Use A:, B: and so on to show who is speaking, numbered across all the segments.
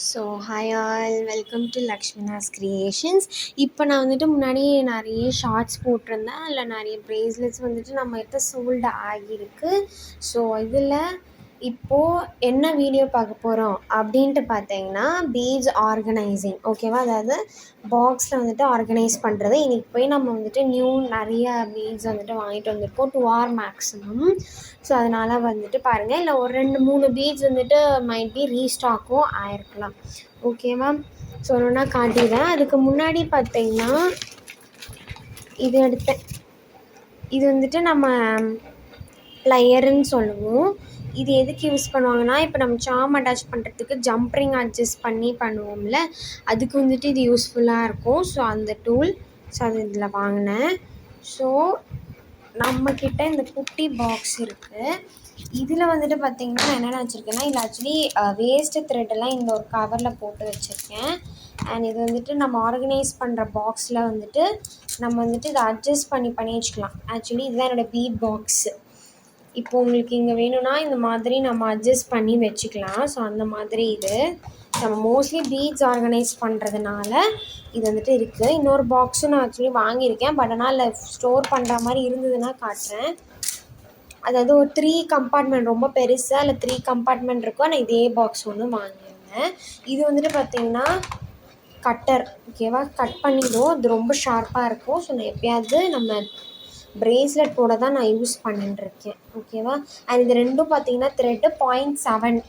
A: So hi all welcome to Lakshminas creations. இப்போ நான் வந்துட்டு முன்னாடி நிறைய ஷார்ட்ஸ் போட்டிருந்தேன். அதில் நிறைய ப்ரேஸ்லெட்ஸ் வந்துட்டு நம்மகிட்ட சோல்டு ஆகியிருக்கு. ஸோ இதில் இப்போது என்ன வீடியோ பார்க்க போகிறோம் அப்படின்ட்டு பார்த்தீங்கன்னா பீட்ஸ் ஆர்கனைசிங், ஓகேவா? அதாவது பாக்ஸில் வந்துட்டு ஆர்கனைஸ் பண்ணுறது. இன்றைக்கி போய் நம்ம வந்துட்டு நிறைய பீட்ஸ் வந்துட்டு வாங்கிட்டு வந்திருக்கோம், 2 hour மேக்ஸிமம். ஸோ அதனால் வந்துட்டு பாருங்கள், இல்லை ஒரு 2-3 பீட்ஸ் வந்துட்டு மைட் பி ரீஸ்டாக்கும் ஆயிருக்கலாம், ஓகேவா? ஸோ ஒன்றா காட்டிடுறேன். அதுக்கு முன்னாடி பார்த்தீங்கன்னா இது எடுத்தேன். இது வந்துட்டு நம்ம ப்ளையருன்னு சொல்லுவோம். இது எதுக்கு யூஸ் பண்ணுவாங்கன்னா, இப்போ நம்ம சாம் அட்டாச் பண்ணுறதுக்கு ஜம்ப்ரிங் அட்ஜஸ்ட் பண்ணி பண்ணுவோம்ல, அதுக்கு வந்துட்டு இது யூஸ்ஃபுல்லாக இருக்கும். ஸோ அந்த டூல், ஸோ அது இதில் வாங்கினேன். ஸோ நம்மக்கிட்ட இந்த குட்டி பாக்ஸ் இருக்குது. இதில் வந்துட்டு பார்த்திங்கன்னா என்னென்ன வச்சுருக்கேன்னா, இதில் ஆக்சுவலி வேஸ்ட்டு த்ரெட்டெல்லாம் இந்த ஒரு கவரில் போட்டு வச்சுருக்கேன். அண்ட் இது வந்துட்டு நம்ம ஆர்கனைஸ் பண்ணுற பாக்ஸில் வந்துட்டு நம்ம வந்துட்டு இதை அட்ஜஸ்ட் பண்ணி வச்சுக்கலாம். ஆக்சுவலி இதுதான் என்னோடய பீட் பாக்ஸு. இப்போ உங்களுக்கு இங்கே வேணும்னா இந்த மாதிரி நம்ம அட்ஜஸ்ட் பண்ணி வச்சுக்கலாம். ஸோ அந்த மாதிரி இது நம்ம மோஸ்ட்லி பீட்ஸ் ஆர்கனைஸ் பண்ணுறதுனால இது வந்துட்டு இருக்குது. இன்னொரு பாக்ஸும் நான் ஆக்சுவலி வாங்கியிருக்கேன். பட் ஆனால் இல்லை, ஸ்டோர் பண்ணுற மாதிரி இருந்ததுன்னா காட்டுறேன். அதாவது ஒரு 3 கம்பார்ட்மெண்ட், ரொம்ப பெருசாக இல்லை 3 கம்பார்ட்மெண்ட் இருக்கும். ஆனால் இதே பாக்ஸ் ஒன்று வாங்கியிருந்தேன். இது வந்துட்டு பார்த்திங்கன்னா கட்டர், ஓகேவா? கட் பண்ணிவிடும். அது ரொம்ப ஷார்ப்பாக இருக்கும். ஸோ நான் எப்பயாவது நம்ம ப்ரேஸ்லெட் போட தான் நான் யூஸ் பண்ணிட்டுருக்கேன், ஓகேவா? அண்ட் இது ரெண்டும் பார்த்திங்கன்னா த்ரெட்டு 0.7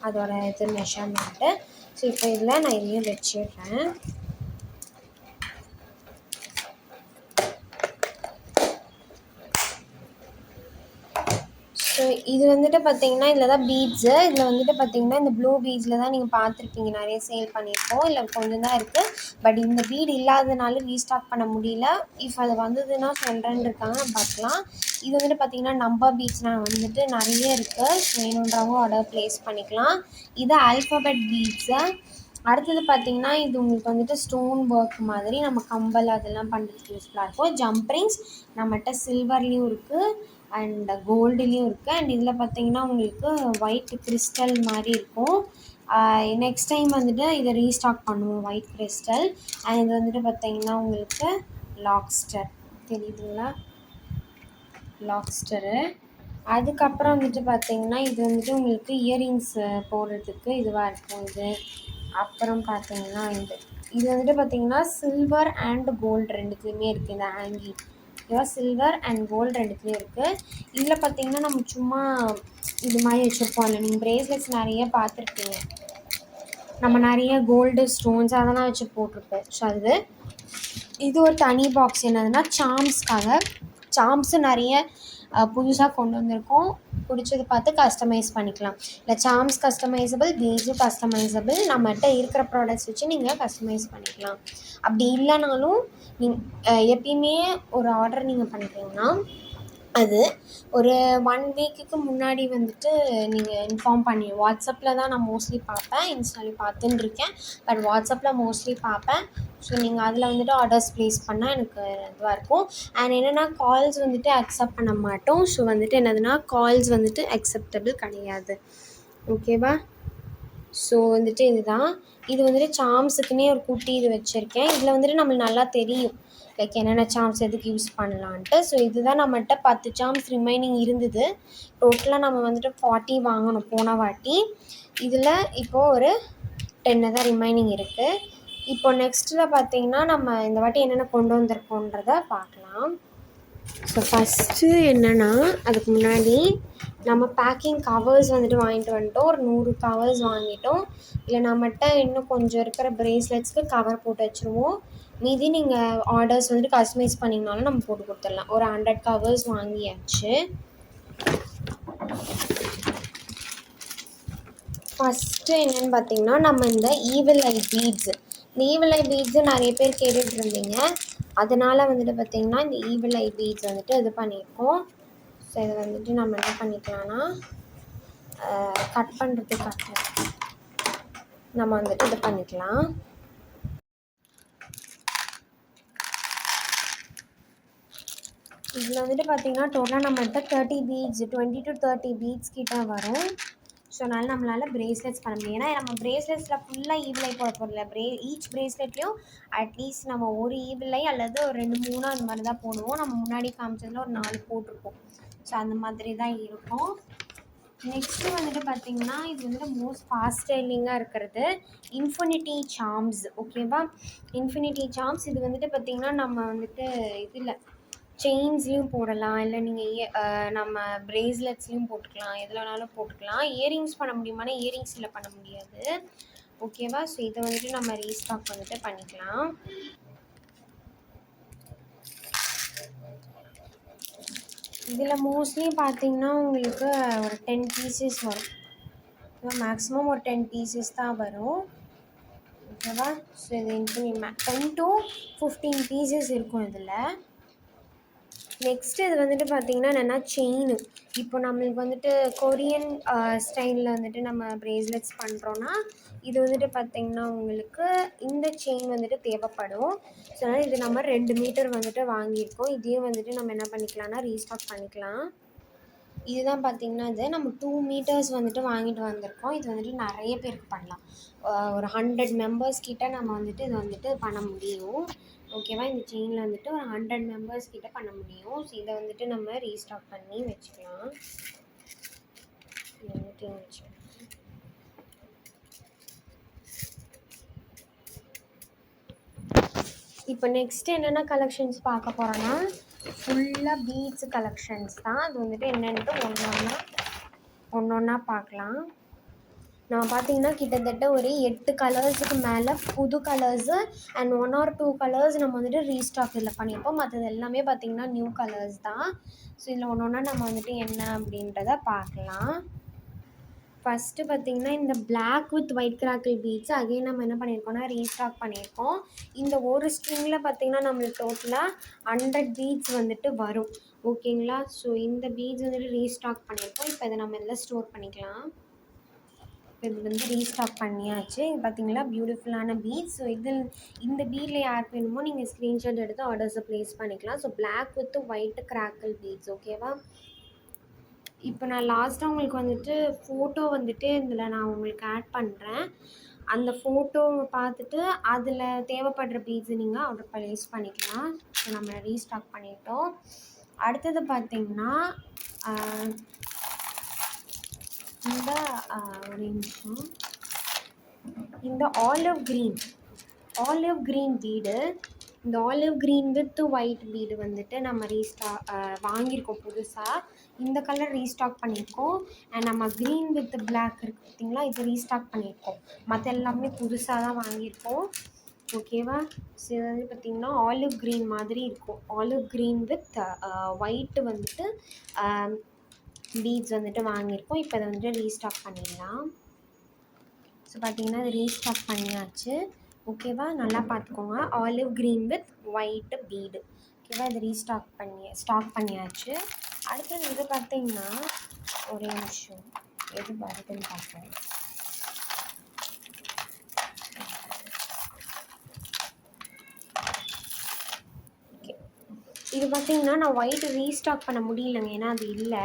A: அதோட இது மெஷர்மெண்ட்டு. ஸோ இப்போ இதில் நான் இதையும் வச்சிடுறேன். ஸோ இது வந்துட்டு பார்த்திங்கன்னா இதில் தான் பீட்ஸு. இதில் வந்துட்டு பார்த்திங்கன்னா இந்த ப்ளூ பீட்ஸில் தான் நீங்கள் பார்த்துருப்பீங்க, நிறைய சேல் பண்ணியிருக்கோம். இல்லை கொஞ்சம் தான் இருக்குது. பட் இந்த பீட் இல்லாததுனால ரீஸ்டாக் பண்ண முடியல. இஃப் அது வந்ததுன்னா சொல்கிறேன்னு இருக்காங்க, பார்க்கலாம். இது வந்துட்டு பார்த்திங்கன்னா நம்பர் பீட்ஸ்னால் வந்துட்டு நிறைய இருக்குது. ஸோ வேணுன்றவங்க ஆர்டர் ப்ளேஸ் பண்ணிக்கலாம். இது ஆல்ஃபபெட் பீட்ஸு. அடுத்தது பார்த்திங்கன்னா இது உங்களுக்கு வந்துட்டு ஸ்டோன் ஒர்க் மாதிரி நம்ம கம்பல் அதெல்லாம் பண்ணுறதுக்கு யூஸ்ஃபுல்லாக இருக்கும். ஜம்ப்ரிங்ஸ் நம்மகிட்ட சில்வர்லேயும் இருக்குது அண்ட் கோல்டுலேயும் இருக்குது. அண்ட் இதில் பார்த்திங்கன்னா உங்களுக்கு ஒயிட் கிறிஸ்டல் மாதிரி இருக்கும். நெக்ஸ்ட் டைம் வந்துட்டு இதை ரீஸ்டாக் பண்ணுவோம், ஒயிட் கிறிஸ்டல். அண்ட் இது வந்துட்டு பார்த்திங்கன்னா உங்களுக்கு லாப்ஸ்டர், தெரியுதுங்களா? லாப்ஸ்டரு. அதுக்கப்புறம் வந்துட்டு பார்த்திங்கன்னா இது வந்துட்டு உங்களுக்கு இயரிங்ஸ் போடுறதுக்கு இதுவாக இருக்கும் இது. அப்புறம் பார்த்திங்கன்னா இது வந்துட்டு பார்த்திங்கன்னா சில்வர் அண்ட் கோல்டு ரெண்டுத்துலேயுமே இருக்குது இந்த ஹேங்கிங், ஓகேவா? சில்வர் அண்ட் கோல்டு ரெண்டுத்துலேயும் இருக்குது. இதில் பார்த்திங்கன்னா நம்ம சும்மா இது மாதிரி வச்சுருப்போம். இல்லை நீங்கள் ப்ரேஸ்லெட்ஸ் நிறைய பார்த்துருப்பீங்க, நம்ம நிறைய கோல்டு ஸ்டோன்ஸ் அதெல்லாம் வச்சு போட்டிருப்போம். ஸோ இது ஒரு தனி பாக்ஸ். என்னதுன்னா சாம்ஸ்க்காக. சாம்ஸும் நிறைய புதுசாக கொண்டு வந்திருக்கோம். பிடிச்சது பார்த்து கஸ்டமைஸ் பண்ணிக்கலாம். இல்லை சாம்ஸ் கஸ்டமைசபிள், பீட்ஸும் கஸ்டமைசபிள். நம்மகிட்ட இருக்கிற ப்ராடக்ட்ஸ் வச்சு நீங்கள் கஸ்டமைஸ் பண்ணிக்கலாம். அப்படி இல்லைனாலும் எப்பயுமே ஒரு ஆர்டர் நீங்கள் பண்ணுறீங்கன்னா அது ஒரு 1 வீக்குக்கு முன்னாடி வந்துட்டு நீங்கள் இன்ஃபார்ம் பண்ணி, வாட்ஸ்அப்பில் தான் நான் மோஸ்ட்லி பார்ப்பேன், இன்ஸ்டாவில் பார்த்துன்னு இருக்கேன். பட் வாட்ஸ்அப்பில் மோஸ்ட்லி பார்ப்பேன். ஸோ நீங்கள் அதில் வந்துட்டு ஆர்டர்ஸ் ப்ளேஸ் பண்ணால் எனக்கு இதுவாக இருக்கும். அண்ட் என்னென்னா கால்ஸ் வந்துட்டு அக்செப்ட் பண்ண மாட்டோம். ஸோ வந்துட்டு என்னதுன்னா கால்ஸ் வந்துட்டு அக்செப்டபிள் கிடையாது, ஓகேவா? ஸோ வந்துட்டு இதுதான். இது வந்துட்டு சாம்ஸுக்குன்னே ஒரு குட்டி இது வச்சுருக்கேன். இதில் வந்துட்டு நம்மளுக்கு நல்லா தெரியும் லைக் என்னென்ன சாம்ஸ் எதுக்கு யூஸ் பண்ணலான்ட்டு. ஸோ இதுதான் நம்மகிட்ட 10 சாம்ஸ் ரிமைனிங் இருந்தது. டோட்டலாக நம்ம வந்துட்டு 40 வாங்கணும் போன வாட்டி. இதில் இப்போது ஒரு 10 தான் ரிமைனிங் இருக்குது. இப்போ நெக்ஸ்ட்டில் பார்த்திங்கன்னா நம்ம இந்த வாட்டி என்னென்ன கொண்டு வந்திருக்கோன்றதை பார்க்கலாம். ஸோ ஃபஸ்ட்டு என்னென்னா, அதுக்கு முன்னாடி நம்ம பேக்கிங் கவர்ஸ் வந்துட்டு வாங்கிட்டு வந்துட்டோம். ஒரு 100 கவர்ஸ் வாங்கிட்டோம். இல்லை நம்மகிட்ட இன்னும் கொஞ்சம் இருக்கிற ப்ரேஸ்லெட்ஸ்க்கு கவர் போட்டு வச்சுருவோம். மீதி நீங்கள் ஆர்டர்ஸ் வந்துட்டு கஸ்டமைஸ் பண்ணிங்கனாலும் நம்ம போட்டு கொடுத்துடலாம். ஒரு 100 கவர்ஸ் வாங்கியாச்சு. ஃபஸ்ட்டு என்னென்னு பார்த்திங்கன்னா நம்ம இந்த ஈவில் ஐ பீட்ஸு. இந்த ஈவில் ஐ பீட்ஸு நிறைய பேர் கேட்டுட்டு இருந்தீங்க. அதனால் வந்துட்டு பார்த்திங்கன்னா இந்த ஈவில் ஐ பீட்ஸ் வந்துட்டு இது பண்ணியிருக்கோம். ஸோ இதை வந்துட்டு நம்ம என்ன பண்ணிக்கலாம்னா கட் பண்ணுறதுக்காக நம்ம வந்துட்டு இது பண்ணிக்கலாம். இதில் வந்துட்டு பார்த்திங்கன்னா டோட்டலாக நம்மகிட்ட 30 பீட்ஸ், 20 to 30 பீட்ஸ் கிட்ட வரும். ஸோ அதனால் நம்மளால் பிரேஸ்லெட்ஸ் பண்ண முடியும். ஏன்னா நம்ம பிரேஸ்லெட்ஸில் ஃபுல்லாக ஈவிலை போட போகிறதில்ல. ஈச் பிரேஸ்லெட்லேயும் அட்லீஸ்ட் நம்ம ஒரு ஈவிலை அல்லது ஒரு 2 3 அந்த மாதிரி தான் போடுவோம். நம்ம முன்னாடி காமிச்சதில் ஒரு 4 போட்டிருப்போம். ஸோ அந்த மாதிரி தான் இருக்கும். நெக்ஸ்ட்டு வந்துட்டு பார்த்திங்கன்னா, இது வந்துட்டு மோஸ்ட் ஃபாஸ்ட் ஸ்டைலிங்காக இருக்கிறது இன்ஃபினிட்டி சார்ம்ஸ். ஓகேவா, இன்ஃபினிட்டி சார்ம்ஸ் இது வந்துட்டு பார்த்திங்கன்னா நம்ம வந்துட்டு இதில் செயின்ஸ்லேயும் போடலாம், இல்லை நீங்கள் நம்ம பிரேஸ்லெட்ஸ்லேயும் போட்டுக்கலாம், எதில் வேணாலும் போட்டுக்கலாம். இயரிங்ஸ் பண்ண முடியுமானா இயரிங்ஸில் பண்ண முடியாது. ஓகேவா, ஸோ இதை வந்துட்டு நம்ம ரீஸ்டாக் வந்துட்டு பண்ணிக்கலாம். இதில் மோஸ்ட்லி பார்த்திங்கன்னா உங்களுக்கு ஒரு 10 பீசஸ் வரும். மேக்ஸிமம் ஒரு 10 பீசஸ் தான் வரும். ஓகேவா, ஸோ இது 10 to 15 பீசஸ் இருக்கும் இதில். நெக்ஸ்ட்டு இது வந்துட்டு பார்த்திங்கன்னா என்னென்னா செயின். இப்போ நம்மளுக்கு வந்துட்டு கொரியன் ஸ்டைலில் வந்துட்டு நம்ம பிரேஸ்லெட்ஸ் பண்ணுறோன்னா இது வந்துட்டு பார்த்திங்கன்னா உங்களுக்கு இந்த செயின் வந்துட்டு தேவைப்படும். ஸோ அதனால் இது நம்ம 2 மீட்டர் வந்துட்டு வாங்கியிருக்கோம். இதையும் வந்துட்டு நம்ம என்ன பண்ணிக்கலாம்னா ரீஸ்டாக் பண்ணிக்கலாம். இதுதான் பார்த்திங்கன்னா இது நம்ம 2 மீட்டர்ஸ் வந்துட்டு வாங்கிட்டு வந்திருக்கோம். இது வந்துட்டு நிறைய பேருக்கு பண்ணலாம். ஒரு 100 மெம்பர்ஸ் கிட்ட நம்ம வந்துட்டு இது வந்துட்டு பண்ண முடியும். ஓகேவா, இந்த செயினில் வந்துட்டு ஒரு 100 மெம்பர்ஸ் கிட்ட பண்ண முடியும். ஸோ இதை வந்துட்டு நம்ம ரீஸ்டாக் பண்ணி வச்சுக்கலாம். இதை வந்துட்டு வச்சுக்கலாம். இப்போ நெக்ஸ்ட் என்னென்ன கலெக்ஷன்ஸ் பார்க்க போகிறோன்னா ஃபுல்லாக பீட்ஸ் கலெக்ஷன்ஸ் தான். அது வந்துட்டு என்னென்ட்டு ஒன்றா பார்க்கலாம். நான் பார்த்தீங்கன்னா கிட்டத்தட்ட ஒரு 8 கலர்ஸுக்கு மேலே புது கலர்ஸு அண்ட் 1 or 2 கலர்ஸ் நம்ம வந்துட்டு ரீஸ்டாக் இதில் பண்ணியிருப்போம். மற்றது எல்லாமே பார்த்திங்கன்னா நியூ கலர்ஸ் தான். ஸோ இதில் ஒன்றா நம்ம வந்துட்டு என்ன அப்படின்றத பார்க்கலாம். ஃபஸ்ட்டு பார்த்திங்கன்னா இந்த black with white crackle beads again நம்ம என்ன பண்ணியிருக்கோம்னா ரீஸ்டாக் பண்ணியிருக்கோம். இந்த ஒரு ஸ்ட்ரிங்கில் பார்த்திங்கன்னா நம்மளுக்கு டோட்டலாக 100 பீட்ஸ் வந்துட்டு வரும். ஓகேங்களா, ஸோ இந்த பீட்ஸ் வந்துட்டு ரீஸ்டாக் பண்ணியிருக்கோம். இப்போ இதை நம்ம எல்லாம் ஸ்டோர் பண்ணிக்கலாம். இது வந்து ரீஸ்டாக் பண்ணியாச்சு. இது பார்த்திங்களா பியூட்டிஃபுல்லான பீட்ஸ். ஸோ இந்த பீடில் யாருக்கு வேணுமோ நீங்கள் ஸ்க்ரீன்ஷாட் எடுத்து ஆர்டர்ஸை ப்ளேஸ் பண்ணிக்கலாம். So black with white crackle beads. ஓகேவா, இப்போ நான் லாஸ்ட்டாக உங்களுக்கு வந்துட்டு ஃபோட்டோ வந்துட்டு இதில் நான் உங்களுக்கு ஆட் பண்ணுறேன். அந்த ஃபோட்டோவை பார்த்துட்டு அதில் தேவைப்படுற பீட்ஸை நீங்கள் ஆர்டர் ப்ளேஸ் பண்ணிக்கலாம். ஸோ நம்ம ரீஸ்டாக் பண்ணிட்டோம். அடுத்தது பார்த்திங்கன்னா இந்த ஒரு நிமிஷம், இந்த ஆலிவ் க்ரீன் பீடு, இந்த olive green with white bead வந்துட்டு நம்ம வாங்கியிருக்கோம் புதுசாக. இந்த கலர் ரீஸ்டாக் பண்ணியிருக்கோம். அண்ட் நம்ம க்ரீன் வித் பிளாக் இருக்குது பார்த்திங்களா, இது ரீஸ்டாக் பண்ணியிருக்கோம். மற்ற எல்லாமே புதுசாக தான் வாங்கியிருக்கோம். ஓகேவா, ஸோ இது வந்து பார்த்திங்கன்னா ஆலிவ் க்ரீன் மாதிரி இருக்கும். ஆலிவ் க்ரீன் வித் ஒயிட்டு வந்துட்டு பீட்ஸ் வந்துட்டு வாங்கியிருக்கோம். இப்போ இதை வந்துட்டு ரீஸ்டாக் பண்ணிடலாம். ஸோ பார்த்திங்கன்னா இது ரீஸ்டாக் பண்ணியாச்சு. ஓகேவா, நல்லா பார்த்துக்கோங்க. Olive green with white bead. ஓகேவா, இது ஸ்டாக் பண்ணியாச்சு. அடுத்தது இது பார்த்திங்கன்னா ஒரே நிமிஷம் எது வருதுன்னு பார்ப்போம். இது பார்த்திங்கன்னா நான் ஒயிட் ரீஸ்டாக் பண்ண முடியலைங்க, ஏன்னா அது இல்லை.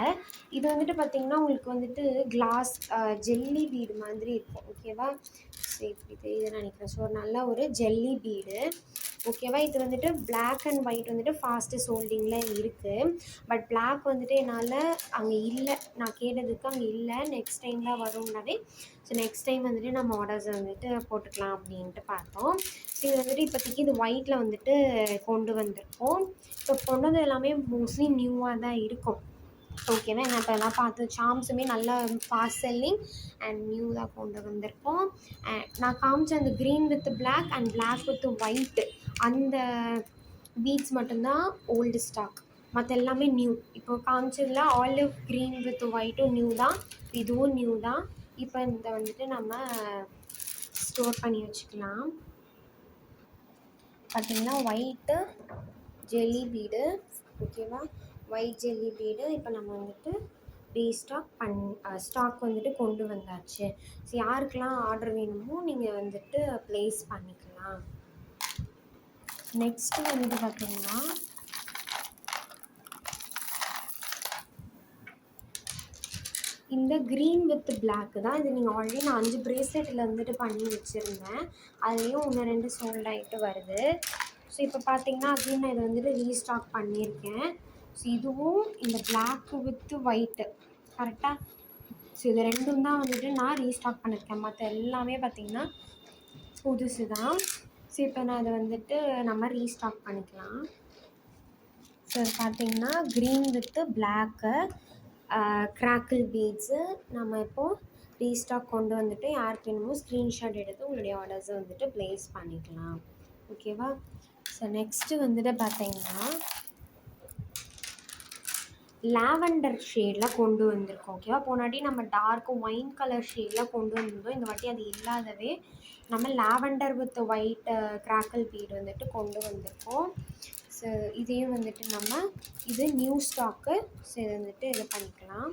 A: இது வந்துட்டு பார்த்திங்கன்னா உங்களுக்கு வந்துட்டு கிளாஸ் ஜெல்லி பீடு மாதிரி இருக்கும். ஓகேவா, சரி இப்படி தெரியுதுன்னு நினைக்கிறேன். ஸோ நல்ல ஒரு ஜெல்லி பீடு. ஓகேவா, இது வந்துட்டு பிளாக் அண்ட் ஒயிட் வந்துட்டு ஃபாஸ்ட்டு சோல்டிங்கில் இருக்குது. பட் பிளாக் வந்துட்டு என்னால் அங்கே இல்லை, நான் கேட்டதுக்கு அங்கே இல்லை. நெக்ஸ்ட் டைம் தான் வரும்னாவே ஸோ நெக்ஸ்ட் டைம் வந்துட்டு நம்ம ஆர்டர்ஸை வந்துட்டு போட்டுக்கலாம் அப்படின்ட்டு பார்த்தோம். ஸோ இது வந்துட்டு இப்போதைக்கு இது ஒயிட்டில் வந்துட்டு கொண்டு வந்திருக்கோம். ஸோ கொண்டு வந்தது எல்லாமே மோஸ்ட்லி நியூவாக தான் இருக்கும். ஓகேவா, நான் இப்போ எல்லாம் பார்த்து சார்ம்ஸுமே நல்லா ஃபாஸ்ட் செல்லிங் அண்ட் நியூ தான் கொண்டு வந்திருக்கோம். நான் காமிச்ச அந்த green with black and black with white அந்த பீட்ஸ் மட்டும்தான் ஓல்டு ஸ்டாக். மற்ற எல்லாமே நியூ. இப்போ காமிச்சதில் ஆலிவ் க்ரீன் வித் ஒயிட்டும் நியூ தான், இதுவும் நியூ தான். இப்போ இதை வந்துட்டு நம்ம ஸ்டோர் பண்ணி வச்சுக்கலாம். பார்த்திங்கன்னா ஒயிட்டு ஜெல்லி பீடு. ஓகேவா, ஒயிட் ஜெல்லி பீடு இப்போ நம்ம வந்துட்டு ஸ்டாக் வந்துட்டு கொண்டு வந்தாச்சு. ஸோ யாருக்கெல்லாம் ஆர்டர் வேணுமோ நீங்கள் வந்துட்டு ப்ளேஸ் பண்ணிக்கலாம். நெக்ஸ்ட்டு வந்து பார்த்திங்கன்னா இந்த க்ரீன் வித் பிளாக்கு தான். இது நீங்கள் ஆல்ரெடி நான் 5 பிரேஸ்லெட்டில் வந்துட்டு பண்ணி வச்சுருந்தேன். அதுலேயும் 1, 2 சோல்ட் ஆகிட்டு வருது. ஸோ இப்போ பார்த்தீங்கன்னா அகைன் நான் இதை வந்துட்டு ரீஸ்டாக் பண்ணியிருக்கேன். ஸோ இதுவும் இந்த பிளாக்கு வித்து ஒயிட்டு கரெக்டாக. ஸோ இது ரெண்டும் தான் வந்துட்டு நான் ரீஸ்டாக் பண்ணியிருக்கேன். மற்ற எல்லாமே பார்த்திங்கன்னா புதுசு தான். ஸோ இப்போ நான் அதை வந்துட்டு நம்ம ரீஸ்டாக் பண்ணிக்கலாம். ஸோ பார்த்திங்கன்னா green with block crackle beads நம்ம இப்போது ரீஸ்டாக் கொண்டு வந்துட்டு யாருக்கு வேணுமோ ஸ்க்ரீன்ஷாட் எடுத்து உங்களுடைய ஆர்டர்ஸை வந்துட்டு ப்ளேஸ் பண்ணிக்கலாம். ஓகேவா? ஸோ நெக்ஸ்ட்டு வந்துட்டு பார்த்திங்கன்னா லாவெண்டர் ஷேடில் கொண்டு வந்திருக்கோம். ஓகேவா? போனாட்டி நம்ம டார்க்கு ஒயின் கலர் ஷேடில் கொண்டு வந்திருந்தோம். இந்த வாட்டி அது இல்லாதவே நம்ம lavender with white crackle bead வந்துட்டு கொண்டு வந்திருக்கோம். ஸோ இதையும் வந்துட்டு நம்ம இது நியூ ஸ்டாக்கு. ஸோ இதை வந்துட்டு இது பண்ணிக்கலாம்.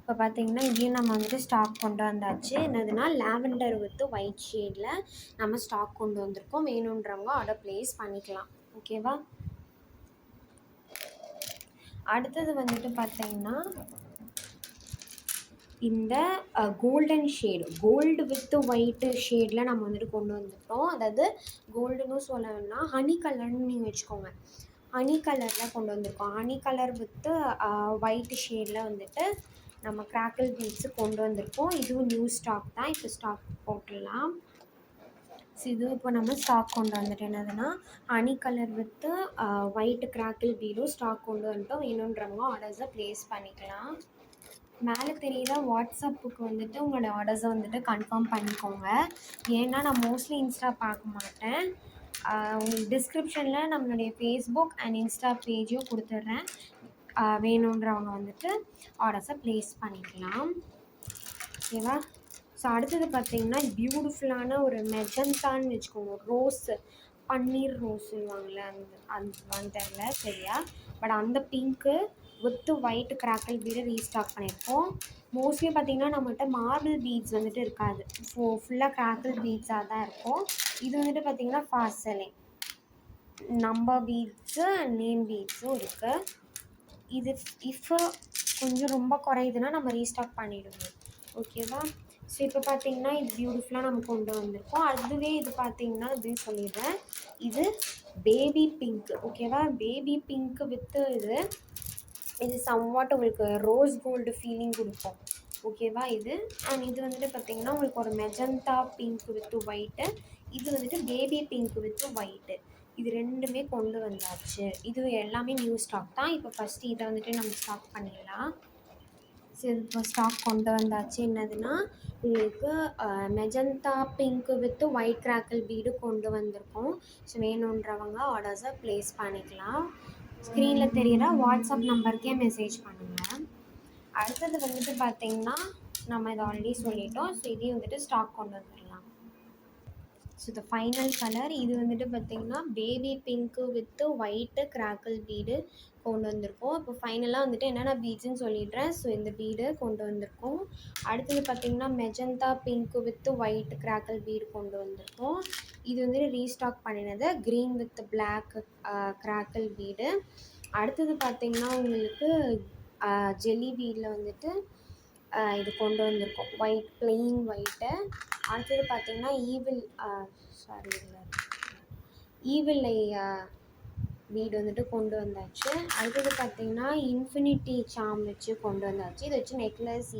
A: இப்போ பார்த்திங்கன்னா இதையும் நம்ம வந்துட்டு ஸ்டாக் கொண்டு வந்தாச்சு. என்னதுன்னா லாவெண்டர் வித் ஒயிட் ஷேடில் நம்ம ஸ்டாக் கொண்டு வந்திருக்கோம். வேணுன்றவங்க ஆர்டர் ப்ளேஸ் பண்ணிக்கலாம். ஓகேவா? அடுத்தது வந்துட்டு பார்த்திங்கன்னா இந்த golden shade gold with white ஷேடில் நம்ம வந்துட்டு கொண்டு வந்துட்டோம். அதாவது கோல்டுன்னு சொல்லணும்னா ஹனி கலர்னு நீங்கள் வச்சுக்கோங்க. ஹனி கலரில் கொண்டு வந்திருக்கோம். ஹனி கலர் வித்து ஒயிட் ஷேடில் வந்துட்டு நம்ம கிராக்கிள் பீட்ஸு கொண்டு வந்திருக்கோம். இதுவும் நியூ ஸ்டாக் தான். இப்போ ஸ்டாக் போட்டுடலாம். ஸோ இது இப்போ நம்ம ஸ்டாக் கொண்டு வந்துட்டு என்னதுன்னா honey colour with white crackle பீடும் ஸ்டாக் கொண்டு வந்துட்டோம். வேணுன்றவங்க ஆர்டர்ஸை ப்ளேஸ் பண்ணிக்கலாம். மேலே தெரியுதா வாட்ஸ்அப்புக்கு வந்துட்டு உங்களோட ஆர்டர்ஸை வந்துட்டு கன்ஃபார்ம் பண்ணிக்கோங்க. ஏன்னா நான் மோஸ்ட்லி இன்ஸ்டா பார்க்க மாட்டேன். உங்களுக்கு டிஸ்கிரிப்ஷனில் நம்மளுடைய ஃபேஸ்புக் அண்ட் இன்ஸ்டா பேஜையும் கொடுத்துட்றேன். வேணுன்றவங்க வந்துட்டு ஆர்டர்ஸை ப்ளேஸ் பண்ணிக்கலாம். ஓகேவா? ஸோ அடுத்தது பார்த்திங்கன்னா பியூட்டிஃபுல்லான ஒரு மெஜந்தான்னு வச்சுக்கோங்க. ரோஸு பன்னீர் ரோஸ் சொல்லுவாங்கள்ல அந்த தெரில சரியா. பட் அந்த பிங்க்கு வித்து ஒயிட் கிராக்கிள் பீடை ரீஸ்டாக் பண்ணியிருக்கோம். மோஸ்ட்லி பார்த்திங்கன்னா நம்மகிட்ட மார்பிள் பீட்ஸ் வந்துட்டு இருக்காது. ஃபுல்லாக கிராக்கிள் பீட்ஸாக தான் இருக்கும். இது வந்துட்டு பார்த்திங்கன்னா fast selling number beads and name பீட்ஸும் இருக்குது. இது இப்போ கொஞ்சம் ரொம்ப குறையுதுன்னா நம்ம ரீஸ்டாக் பண்ணிவிடுவோம். ஓகேவா? ஸோ இப்போ பார்த்திங்கன்னா இது பியூட்டிஃபுல்லாக நம்ம கொண்டு வந்திருக்கோம். அதுவே இது பார்த்திங்கன்னா அப்படின்னு சொல்லிடுறேன். இது பேபி பிங்க். ஓகேவா? பேபி பிங்க்கு வித்து இது சம்வாட் உங்களுக்கு ரோஸ் கோல்டு ஃபீலிங் கொடுக்கும். ஓகேவா? இது அண்ட் இது வந்துட்டு பார்த்திங்கன்னா உங்களுக்கு ஒரு மெஜந்தா பிங்க் வித்து ஒயிட்டு. இது வந்துட்டு பேபி பிங்க் வித்து ஒயிட்டு. இது ரெண்டுமே கொண்டு வந்தாச்சு. இது எல்லாமே நியூ ஸ்டாக் தான். இப்போ ஃபஸ்ட்டு இதை வந்துட்டு நம்ம ஸ்டாக் பண்ணிடலாம். ஸோ இப்போ ஸ்டாக் கொண்டு வந்தாச்சு. என்னதுன்னா உங்களுக்கு magenta pink with white crackle bead கொண்டு வந்திருக்கோம். ஸோ வேணுன்றவங்க ஆர்டர்ஸை ப்ளேஸ் பண்ணிக்கலாம். ஸ்க்ரீனில் தெரிகிற வாட்ஸ்அப் நம்பருக்கே மெசேஜ் பண்ணுங்கள். அடுத்தது வந்துட்டு பார்த்திங்கன்னா நம்ம இதை ஆல்ரெடி சொல்லிட்டோம். ஸோ இதையும் வந்துட்டு ஸ்டாக் கொண்டு வந்துடலாம். ஸோ இந்த ஃபைனல் கலர் இது வந்துட்டு பார்த்திங்கன்னா baby pink with white crackle bead கொண்டு வந்திருக்கோம். இப்போ ஃபைனலாக வந்துட்டு என்னென்ன பீட்ஸுன்னு சொல்லிடுறேன். ஸோ இந்த பீடு கொண்டு வந்திருக்கோம். அடுத்தது பார்த்திங்கன்னா magenta pink with white crackle bead கொண்டு வந்திருக்கோம். இது வந்துட்டு ரீஸ்டாக் பண்ணினது green with black crackle bead. அடுத்தது பார்த்திங்கன்னா உங்களுக்கு ஜெல்லி பீடில் வந்துட்டு இது கொண்டு வந்திருக்கோம் ஒயிட் பிளெயின் ஒயிட்டு. அடுத்தது பார்த்திங்கன்னா ஈவில் ஐ பீடு வந்துட்டு கொண்டு வந்தாச்சு. அடுத்தது பார்த்திங்கன்னா இன்ஃபினிட்டி சாம் வச்சு கொண்டு வந்தாச்சு. இதை வச்சு நெக்லஸ்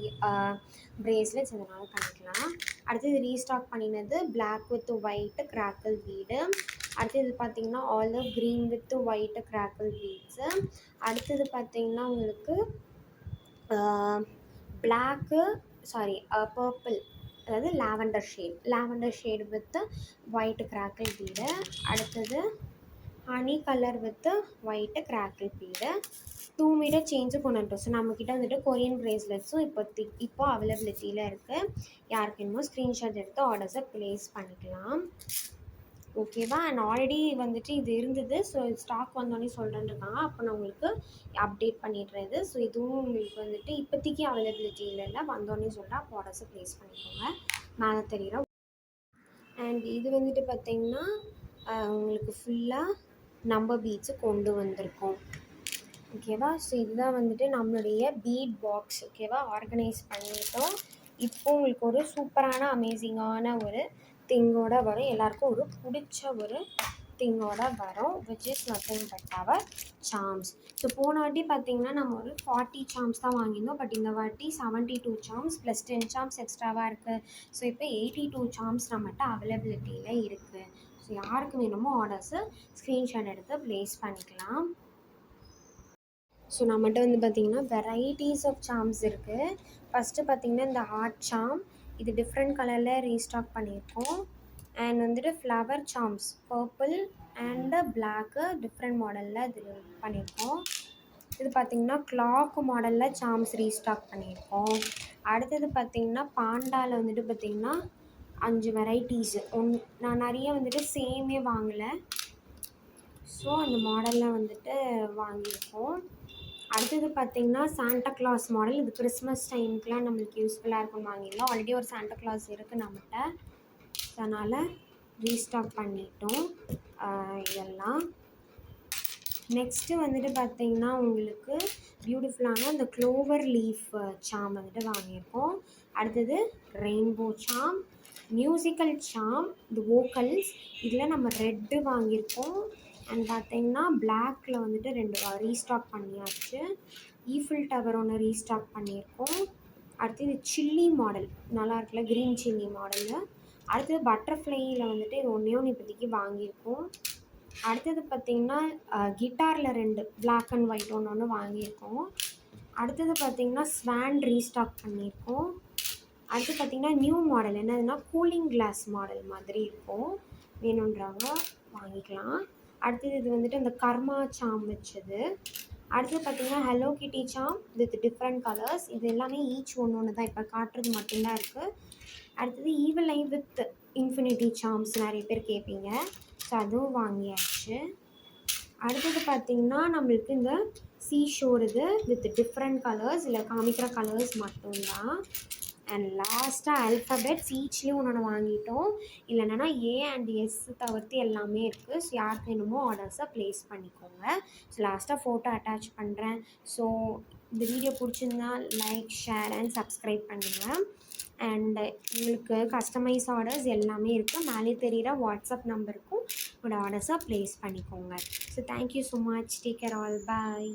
A: பிரேஸ்லெட்ஸ் இதனால் பண்ணிக்கலாம். அடுத்தது ரீஸ்டாக் பண்ணினது black with white crackle bead. அடுத்தது பார்த்திங்கன்னா olive green with white crackle beads. அடுத்தது பார்த்திங்கன்னா உங்களுக்கு பர்பிள் அதாவது lavender shade with white crackle bead. அடுத்தது honey colour with white crackle bead. 2 metre change கொண்டு வந்துட்டோம். ஸோ நம்மக்கிட்ட வந்துட்டு கொரியன் ப்ரேஸ்லெட்ஸும் இப்போ அவைலபிலிட்டியில் இருக்குது. யாருக்கு வேணுமோ ஸ்க்ரீன்ஷாட் எடுத்து ஆர்டர்ஸை ப்ளேஸ் பண்ணிக்கலாம். ஓகேவா? அண்ட் ஆல்ரெடி வந்துட்டு இது இருந்தது. ஸோ ஸ்டாக் வந்தோடனே சொல்கிறேன்னு இருக்காங்க. அப்போ நான் உங்களுக்கு அப்டேட் பண்ணிடுறது. ஸோ இதுவும் உங்களுக்கு வந்துட்டு இப்போதைக்கு அவைலபிலிட்டி இல்லைல்ல, வந்தோடனே சொல்கிறேன். அப்போ ஆர்டர்ஸை ப்ளேஸ் பண்ணிக்கோங்க. மேலே தெரிகிற அண்ட் இது வந்துட்டு பார்த்திங்கன்னா உங்களுக்கு ஃபுல்லாக நம்பர் பீட்ஸு கொண்டு வந்திருக்கோம். ஓகேவா? ஸோ இதுதான் வந்துட்டு நம்மளுடைய பீட் பாக்ஸ். ஓகேவா? ஆர்கனைஸ் பண்ணிட்டோம். இப்போ உங்களுக்கு ஒரு சூப்பரான அமேசிங்கான ஒரு திங்கோட வரும். எல்லாருக்கும் ஒரு பிடிச்ச ஒரு திங்கோட வரும். Which is nothing but our charms. So போன வாட்டி பார்த்தீங்கன்னா நம்ம ஒரு 40 சார்ம்ஸ் தான் வாங்கியிருந்தோம். பட் இந்த வாட்டி 72 சார்ம்ஸ் ப்ளஸ் 10 சார்ம்ஸ் எக்ஸ்ட்ராவாக இருக்குது. ஸோ இப்போ 82 சார்ம்ஸ் நம்மகிட்ட அவைலபிலிட்டியில் இருக்குது. ஸோ யாருக்கு வேணுமோ ஆர்டர்ஸு ஸ்க்ரீன்ஷாட் எடுத்து ப்ளேஸ் பண்ணிக்கலாம். ஸோ நம்மகிட்ட வந்து பார்த்திங்கன்னா வெரைட்டிஸ் ஆஃப் சார்ம்ஸ் இருக்குது. ஃபஸ்ட்டு பார்த்திங்கன்னா இந்த ஹார்ட் சார்ம், இது டிஃப்ரெண்ட் கலரில் ரீஸ்டாக் பண்ணியிருக்கோம். அண்ட் வந்துட்டு flower charms purple and block different மாடலில் இது பண்ணியிருக்கோம். இது பார்த்திங்கன்னா கிளாக் மாடலில் சார்ம்ஸ் ரீஸ்டாக் பண்ணியிருக்கோம். அடுத்தது பார்த்திங்கன்னா பாண்டாவில் வந்துட்டு பார்த்திங்கன்னா 5 வெரைட்டிஸு. நான் நிறைய வந்துட்டு சேமே வாங்கலை. ஸோ அந்த மாடலில் வந்துட்டு வாங்கியிருக்கோம். அடுத்தது பார்த்திங்கன்னா சாண்டா கிளாஸ் மாடல். இது கிறிஸ்மஸ் டைமுக்குலாம் நம்மளுக்கு யூஸ்ஃபுல்லாக இருக்கும்னு வாங்கிடலாம். ஆல்ரெடி ஒரு சாண்டா கிளாஸ் இருக்குது நம்மகிட்ட. ஸோ அதனால் ரீஸ்டாக் பண்ணிட்டோம் இதெல்லாம். நெக்ஸ்ட்டு வந்துட்டு பார்த்திங்கன்னா உங்களுக்கு பியூட்டிஃபுல்லான அந்த க்ளோவர் லீஃப் சாம் வந்துட்டு வாங்கியிருக்கோம். அடுத்தது ரெயின்போ சாம், மியூசிக்கல் சாம், இந்த வோக்கல்ஸ் இதில் நம்ம ரெட்டு வாங்கியிருக்கோம். அண்ட் பார்த்திங்கன்னா பிளாக்கில் வந்துட்டு 2 ரீஸ்டாக் பண்ணியாச்சு. ஈஃபில் டவர் ஒன்று ரீஸ்டாக் பண்ணியிருக்கோம். அடுத்தது சில்லி மாடல் நல்லா இருக்குல்ல, க்ரீன் சில்லி மாடலில். அடுத்தது பட்டர்ஃப்ளையில் வந்துட்டு இது ஒன்று இப்போதைக்கு வாங்கியிருக்கோம். அடுத்தது பார்த்திங்கன்னா கிட்டாரில் 2 பிளாக் அண்ட் ஒயிட் ஒன்று வாங்கியிருக்கோம். அடுத்தது பார்த்திங்கன்னா ஸ்வான் ரீஸ்டாக் பண்ணியிருக்கோம். அடுத்து பார்த்திங்கன்னா நியூ மாடல் என்னதுன்னா கூலிங் கிளாஸ் மாடல் மாதிரி இருக்கும். வேணுன்றவங்க வாங்கிக்கலாம். அடுத்தது இது வந்துட்டு அந்த கர்மா சாம் வச்சது. அடுத்தது பார்த்திங்கன்னா ஹலோ கிட்டி சாம் வித் டிஃப்ரெண்ட் கலர்ஸ். இது எல்லாமே ஈச் ஒன்று தான் இப்போ காட்டுறது மட்டும்தான் இருக்குது. அடுத்தது evil eye with infinity charms நிறைய பேர் கேட்பீங்க. ஸோ அதுவும் வாங்கியாச்சு. அடுத்தது பார்த்திங்கன்னா நம்மளுக்கு இந்த சீஷோர் இது வித் டிஃப்ரெண்ட் கலர்ஸ், இல்லை காமிக்கிற கலர்ஸ் மட்டும்தான். அண்ட் லாஸ்ட்டாக ஆல்ஃபபெட்ஸ் ஈச்லேயும் ஒன்று வாங்கிட்டோம். இல்லைன்னா ஏ அண்ட் எஸ் தவிர்த்து எல்லாமே இருக்குது. ஸோ யாருக்கு வேணுமோ ஆர்டர்ஸை ப்ளேஸ் பண்ணிக்கோங்க. ஸோ லாஸ்ட்டாக ஃபோட்டோ அட்டாச் பண்ணுறேன். ஸோ இந்த வீடியோ பிடிச்சிருந்தா லைக், ஷேர் அண்ட் சப்ஸ்கிரைப் பண்ணுங்கள். அண்ட் உங்களுக்கு கஸ்டமைஸ் ஆர்டர்ஸ் எல்லாமே இருக்குது. மேலே தெரிகிற வாட்ஸ்அப் நம்பருக்கும் உங்களோட ஆர்டர்ஸை ப்ளேஸ் பண்ணிக்கோங்க. So thank you so much. Take care all. பாய்.